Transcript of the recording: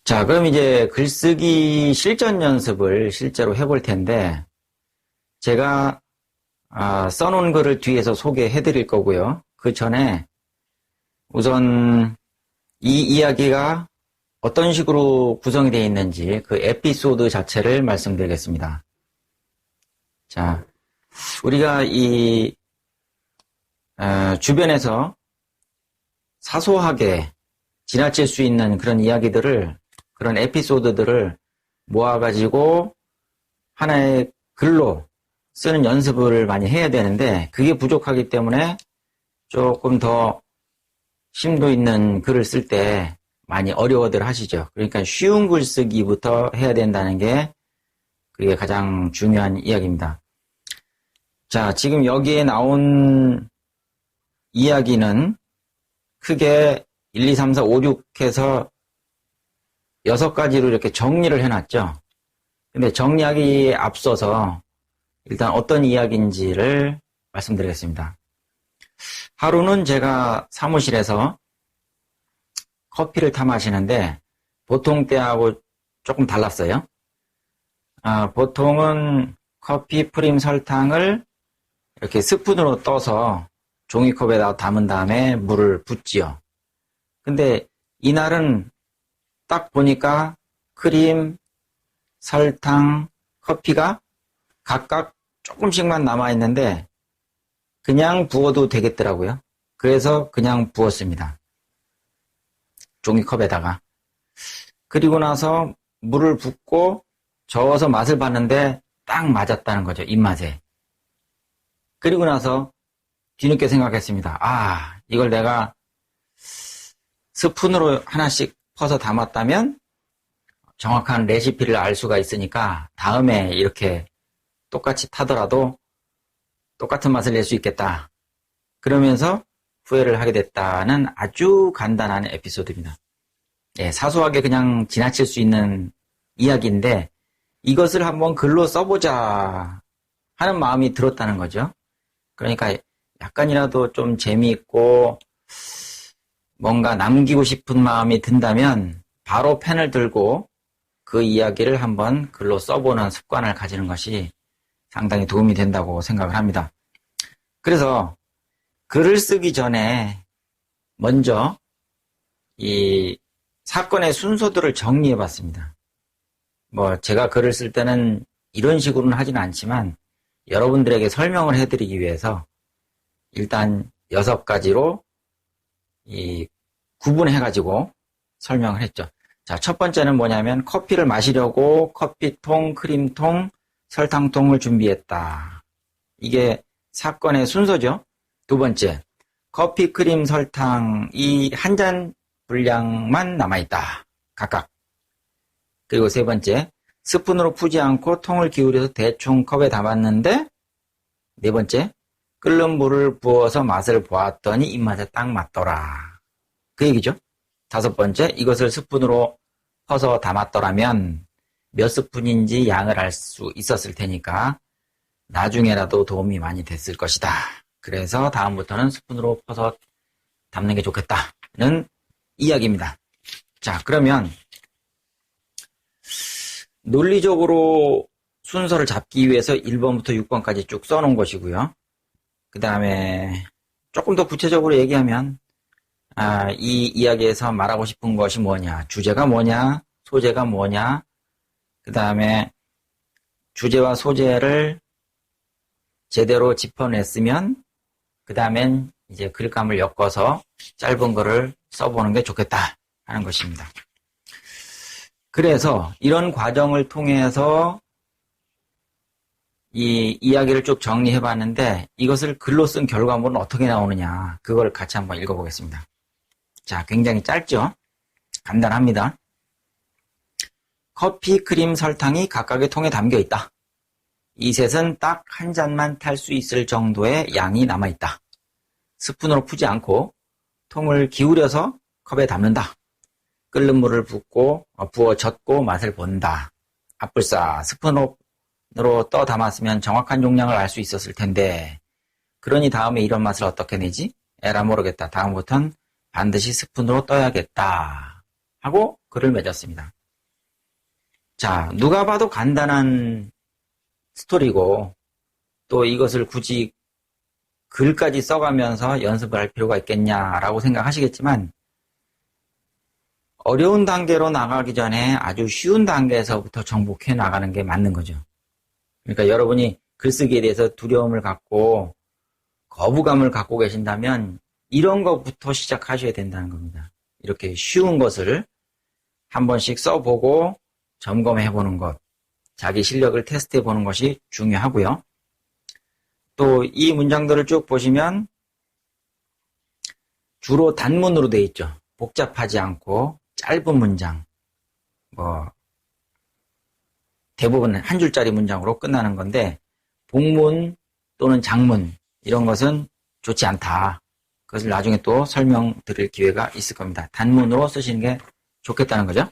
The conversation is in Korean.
자, 그럼 이제 글쓰기 실전 연습을 실제로 해볼 텐데, 제가 써놓은 글을 뒤에서 소개해 드릴 거고요. 그 전에 우선 이 이야기가 어떤 식으로 구성이 되어 있는지 그 에피소드 자체를 말씀드리겠습니다. 자, 우리가 이 주변에서 사소하게 지나칠 수 있는 그런 이야기들을, 그런 에피소드들을 모아가지고 하나의 글로 쓰는 연습을 많이 해야 되는데, 그게 부족하기 때문에 조금 더 심도 있는 글을 쓸 때 많이 어려워들 하시죠. 그러니까 쉬운 글 쓰기부터 해야 된다는 게 그게 가장 중요한 이야기입니다. 자, 지금 여기에 나온 이야기는 크게 1, 2, 3, 4, 5, 6 해서 6가지로 이렇게 정리를 해놨죠. 근데 정리하기에 앞서서 일단 어떤 이야기인지를 말씀드리겠습니다. 하루는 제가 사무실에서 커피를 타 마시는데 보통 때하고 조금 달랐어요. 보통은 커피 프림 설탕을 이렇게 스푼으로 떠서 종이컵에다 담은 다음에 물을 붓지요. 근데 이날은 딱 보니까 크림, 설탕, 커피가 각각 조금씩만 남아있는데 그냥 부어도 되겠더라고요. 그래서 그냥 부었습니다. 종이컵에다가. 그리고 나서 물을 붓고 저어서 맛을 봤는데 딱 맞았다는 거죠. 입맛에. 그리고 나서 뒤늦게 생각했습니다. 이걸 내가 스푼으로 하나씩 퍼서 담았다면 정확한 레시피를 알 수가 있으니까 다음에 이렇게 똑같이 타더라도 똑같은 맛을 낼 수 있겠다. 그러면서 후회를 하게 됐다는 아주 간단한 에피소드입니다. 예, 사소하게 그냥 지나칠 수 있는 이야기인데 이것을 한번 글로 써보자 하는 마음이 들었다는 거죠. 그러니까 약간이라도 좀 재미있고 뭔가 남기고 싶은 마음이 든다면 바로 펜을 들고 그 이야기를 한번 글로 써보는 습관을 가지는 것이 상당히 도움이 된다고 생각을 합니다. 그래서 글을 쓰기 전에 먼저 이 사건의 순서들을 정리해 봤습니다. 제가 글을 쓸 때는 이런 식으로는 하지는 않지만 여러분들에게 설명을 해드리기 위해서 일단 6가지로 구분해가지고 설명을 했죠. 자, 첫 번째는 뭐냐면 커피를 마시려고 커피통, 크림통, 설탕통을 준비했다. 이게 사건의 순서죠. 두 번째, 커피, 크림, 설탕 이 한 잔 분량만 남아있다. 각각. 그리고 세 번째, 스푼으로 푸지 않고 통을 기울여서 대충 컵에 담았는데, 네 번째, 끓는 물을 부어서 맛을 보았더니 입맛에 딱 맞더라. 그 얘기죠. 다섯 번째, 이것을 스푼으로 퍼서 담았더라면 몇 스푼인지 양을 알 수 있었을 테니까 나중에라도 도움이 많이 됐을 것이다. 그래서 다음부터는 스푼으로 퍼서 담는 게 좋겠다는 이야기입니다. 자, 그러면 논리적으로 순서를 잡기 위해서 1번부터 6번까지 쭉 써놓은 것이고요. 그 다음에 조금 더 구체적으로 얘기하면 이 이야기에서 말하고 싶은 것이 뭐냐, 주제가 뭐냐, 소재가 뭐냐, 그 다음에 주제와 소재를 제대로 짚어냈으면 그 다음엔 이제 글감을 엮어서 짧은 거를 써보는 게 좋겠다 하는 것입니다. 그래서 이런 과정을 통해서 이 이야기를 쭉 정리해 봤는데 이것을 글로 쓴 결과물은 어떻게 나오느냐, 그걸 같이 한번 읽어보겠습니다. 자, 굉장히 짧죠? 간단합니다. 커피, 크림, 설탕이 각각의 통에 담겨 있다. 이 셋은 딱 한 잔만 탈 수 있을 정도의 양이 남아있다. 스푼으로 푸지 않고 통을 기울여서 컵에 담는다. 끓는 물을 부어 젓고 맛을 본다. 아뿔싸, 스푼으로 떠 담았으면 정확한 용량을 알 수 있었을 텐데. 그러니 다음에 이런 맛을 어떻게 내지? 에라 모르겠다. 다음부턴 반드시 스푼으로 떠야겠다. 하고 글을 맺었습니다. 자, 누가 봐도 간단한 스토리고 또 이것을 굳이 글까지 써가면서 연습을 할 필요가 있겠냐라고 생각하시겠지만 어려운 단계로 나가기 전에 아주 쉬운 단계에서부터 정복해 나가는 게 맞는 거죠. 그러니까 여러분이 글쓰기에 대해서 두려움을 갖고 거부감을 갖고 계신다면 이런 것부터 시작하셔야 된다는 겁니다. 이렇게 쉬운 것을 한 번씩 써보고 점검해 보는 것, 자기 실력을 테스트해 보는 것이 중요하고요. 또 이 문장들을 쭉 보시면 주로 단문으로 되어 있죠. 복잡하지 않고 짧은 문장, 대부분 한 줄짜리 문장으로 끝나는 건데 복문 또는 장문 이런 것은 좋지 않다. 그것을 나중에 또 설명드릴 기회가 있을 겁니다. 단문으로 쓰시는 게 좋겠다는 거죠.